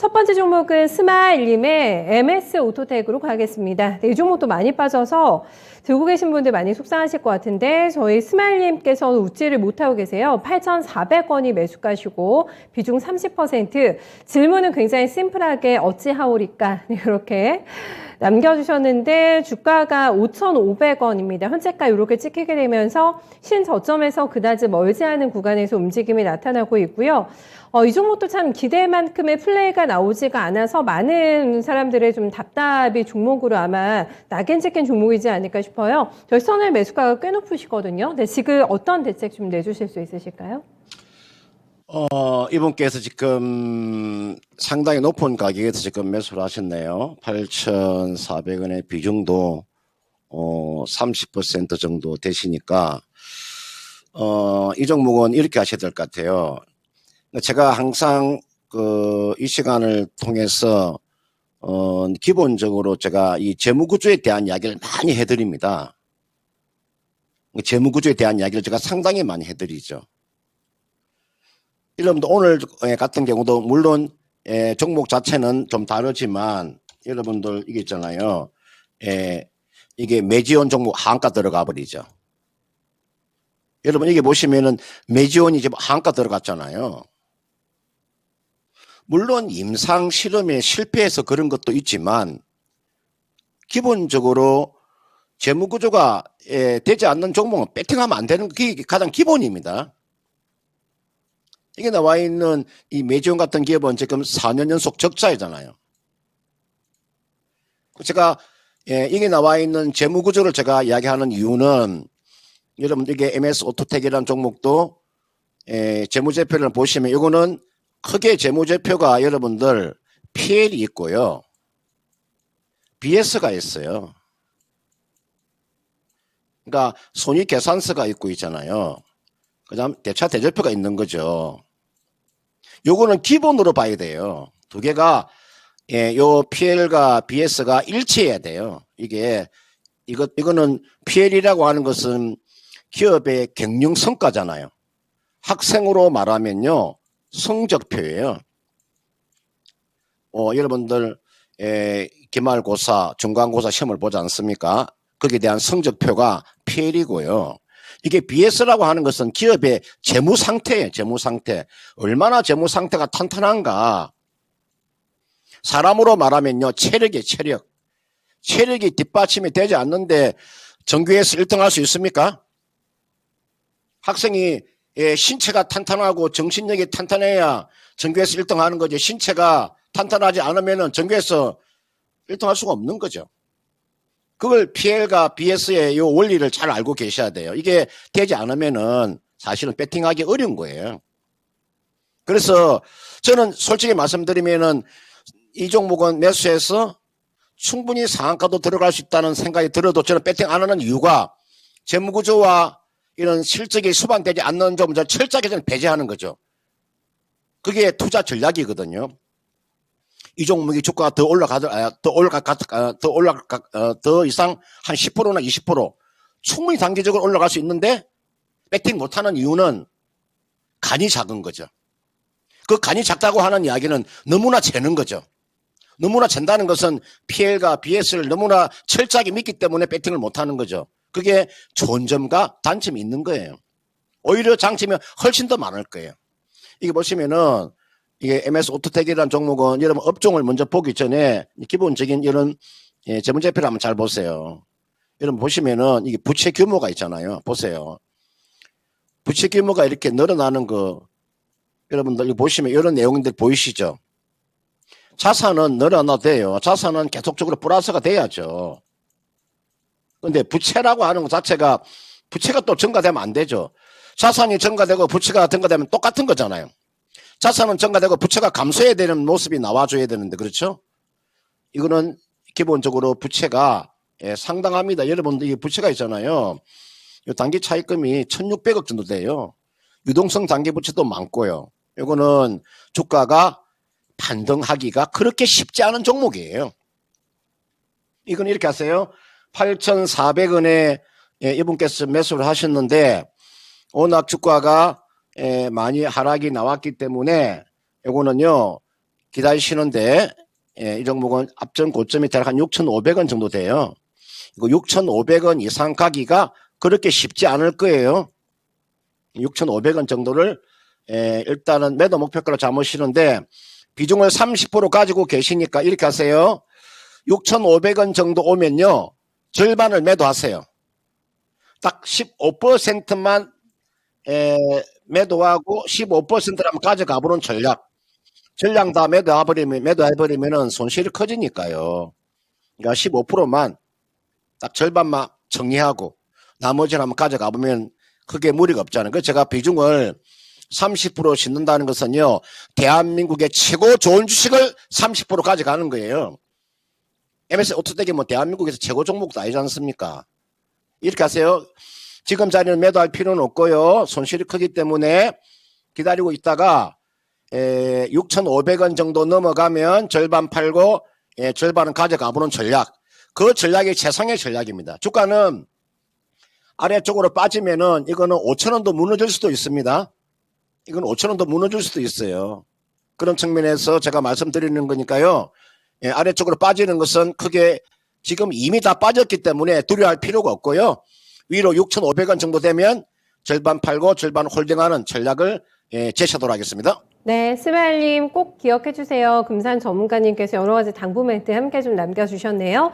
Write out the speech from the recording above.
첫 번째 종목은 스마일님의 MS 오토텍으로 가겠습니다. 네, 이 종목도 많이 빠져서 들고 계신 분들 많이 속상하실 것 같은데 저희 스마일님께서는 웃지를 못하고 계세요. 8,400원이 매수가시고 비중 30%. 질문은 굉장히 심플하게 어찌하오리까 이렇게 남겨주셨는데 주가가 5,500원입니다. 현재가 이렇게 찍히게 되면서 신저점에서 그다지 멀지 않은 구간에서 움직임이 나타나고 있고요. 이 종목도 참 기대만큼의 플레이가 나오지가 않아서 많은 사람들의 좀 답답이 종목으로 아마 낙인 찍힌 종목이지 않을까 싶어요. 저희 선을 매수가가 꽤 높으시거든요. 네, 지금 어떤 대책 좀 내주실 수 있으실까요? 이분께서 지금 상당히 높은 가격에서 지금 매수를 하셨네요. 8,400원의 비중도 30% 정도 되시니까 이 종목은 이렇게 하셔야 될 것 같아요. 제가 항상 이 시간을 통해서 기본적으로 제가 이 재무구조에 대한 이야기를 많이 해드립니다. 재무구조에 대한 이야기를 제가 상당히 많이 해드리죠. 여러분들 오늘 같은 경우도 물론 종목 자체는 좀 다르지만 여러분들 이게 있잖아요. 이게 매지원 종목 하한가 들어가 버리죠. 여러분 이게 보시면은 매지원이 지금 하한가 들어갔잖아요. 물론 임상 실험에 실패해서 그런 것도 있지만 기본적으로 재무구조가 되지 않는 종목은 배팅하면 안 되는 게 가장 기본입니다. 이게 나와 있는 이 매지원 같은 기업은 지금 4년 연속 적자이잖아요. 제가 이게 나와 있는 재무구조를 제가 이야기하는 이유는 여러분 이게 MS 오토텍이라는 종목도 재무제표를 보시면 이거는 크게 재무제표가 여러분들 PL이 있고요. BS가 있어요. 그러니까 손익계산서가 있고 있잖아요. 그 다음 대차 대조표가 있는 거죠. 요거는 기본으로 봐야 돼요. 두 개가 요 PL과 BS가 일치해야 돼요. 이거는 PL이라고 하는 것은 기업의 경영 성과잖아요. 학생으로 말하면요. 성적표예요. 여러분들 기말고사, 중간고사 시험을 보지 않습니까? 거기에 대한 성적표가 PL이고요. 이게 BS라고 하는 것은 기업의 재무 상태예요. 재무 상태. 얼마나 재무 상태가 탄탄한가. 사람으로 말하면요. 체력이에요. 체력. 체력이 뒷받침이 되지 않는데 전교에서 1등 할 수 있습니까? 학생이 신체가 탄탄하고 정신력이 탄탄해야 전교에서 1등 하는 거죠. 신체가 탄탄하지 않으면 전교에서 1등 할 수가 없는 거죠. 그걸 PL과 BS의 이 원리를 잘 알고 계셔야 돼요. 이게 되지 않으면은 사실은 배팅하기 어려운 거예요. 그래서 저는 솔직히 말씀드리면은 이 종목은 매수해서 충분히 상한가도 들어갈 수 있다는 생각이 들어도 저는 배팅 안 하는 이유가 재무구조와 이런 실적이 수반되지 않는 점을 철저하게 저는 배제하는 거죠. 그게 투자 전략이거든요. 이 종목이 주가가 더 이상 한 10%나 20% 충분히 단기적으로 올라갈 수 있는데 배팅 못하는 이유는 간이 작은 거죠. 그 간이 작다고 하는 이야기는 너무나 재는 거죠. 너무나 잰다는 것은 PL과 BS를 너무나 철저하게 믿기 때문에 배팅을 못하는 거죠. 그게 좋은 점과 단점이 있는 거예요. 오히려 장점이 훨씬 더 많을 거예요. 이게 보시면은 이게 MS 오토텍이라는 종목은 여러분 업종을 먼저 보기 전에 기본적인 이런 재무제표를 한번 잘 보세요. 여러분 보시면은 이게 부채 규모가 있잖아요. 보세요. 부채 규모가 이렇게 늘어나는 거 여러분들 보시면 이런 내용들 보이시죠? 자산은 늘어나도 돼요. 자산은 계속적으로 플러스가 돼야죠. 근데 부채라고 하는 것 자체가 부채가 또 증가되면 안 되죠. 자산이 증가되고 부채가 증가되면 똑같은 거잖아요. 자산은 증가되고 부채가 감소해야 되는 모습이 나와줘야 되는데 그렇죠? 이거는 기본적으로 부채가 상당합니다. 여러분들 이 부채가 있잖아요. 이 단기 차입금이 1,600억 정도 돼요. 유동성 단기 부채도 많고요. 이거는 주가가 반등하기가 그렇게 쉽지 않은 종목이에요. 이건 이렇게 하세요. 8,400원에 이분께서 매수를 하셨는데 워낙 주가가 많이 하락이 나왔기 때문에 이거는요 기다리시는데 이 종목은 앞전 고점이 대략 한 6,500원 정도 돼요. 이거 6,500원 이상 가기가 그렇게 쉽지 않을 거예요. 6,500원 정도를 일단은 매도 목표가로 잡으시는데 비중을 30% 가지고 계시니까 이렇게 하세요. 6,500원 정도 오면요. 절반을 매도하세요. 딱 15%만 매도하고 15%라면 가져가 보는 전략. 전량 다 매도해버리면은 손실이 커지니까요. 그러니까 15%만 딱 절반만 정리하고 나머지는 한번 가져가 보면 크게 무리가 없잖아요. 그래서 제가 비중을 30% 싣는다는 것은요. 대한민국의 최고 좋은 주식을 30% 가져가는 거예요. MS 오토텍이 뭐 대한민국에서 최고 종목도 아니지 않습니까? 이렇게 하세요. 지금 자리는 매도할 필요는 없고요. 손실이 크기 때문에 기다리고 있다가 6,500원 정도 넘어가면 절반 팔고 절반은 가져가 보는 전략. 그 전략이 최상의 전략입니다. 주가는 아래쪽으로 빠지면은 이거는 5,000원도 무너질 수도 있습니다. 이건 5,000원도 무너질 수도 있어요. 그런 측면에서 제가 말씀드리는 거니까요. 아래쪽으로 빠지는 것은 크게 지금 이미 다 빠졌기 때문에 두려워할 필요가 없고요. 위로 6,500원 정도 되면 절반 팔고 절반 홀딩하는 전략을 제시하도록 하겠습니다. 네, 스마일님 꼭 기억해 주세요. 금산 전문가님께서 여러 가지 당부 멘트 함께 좀 남겨주셨네요.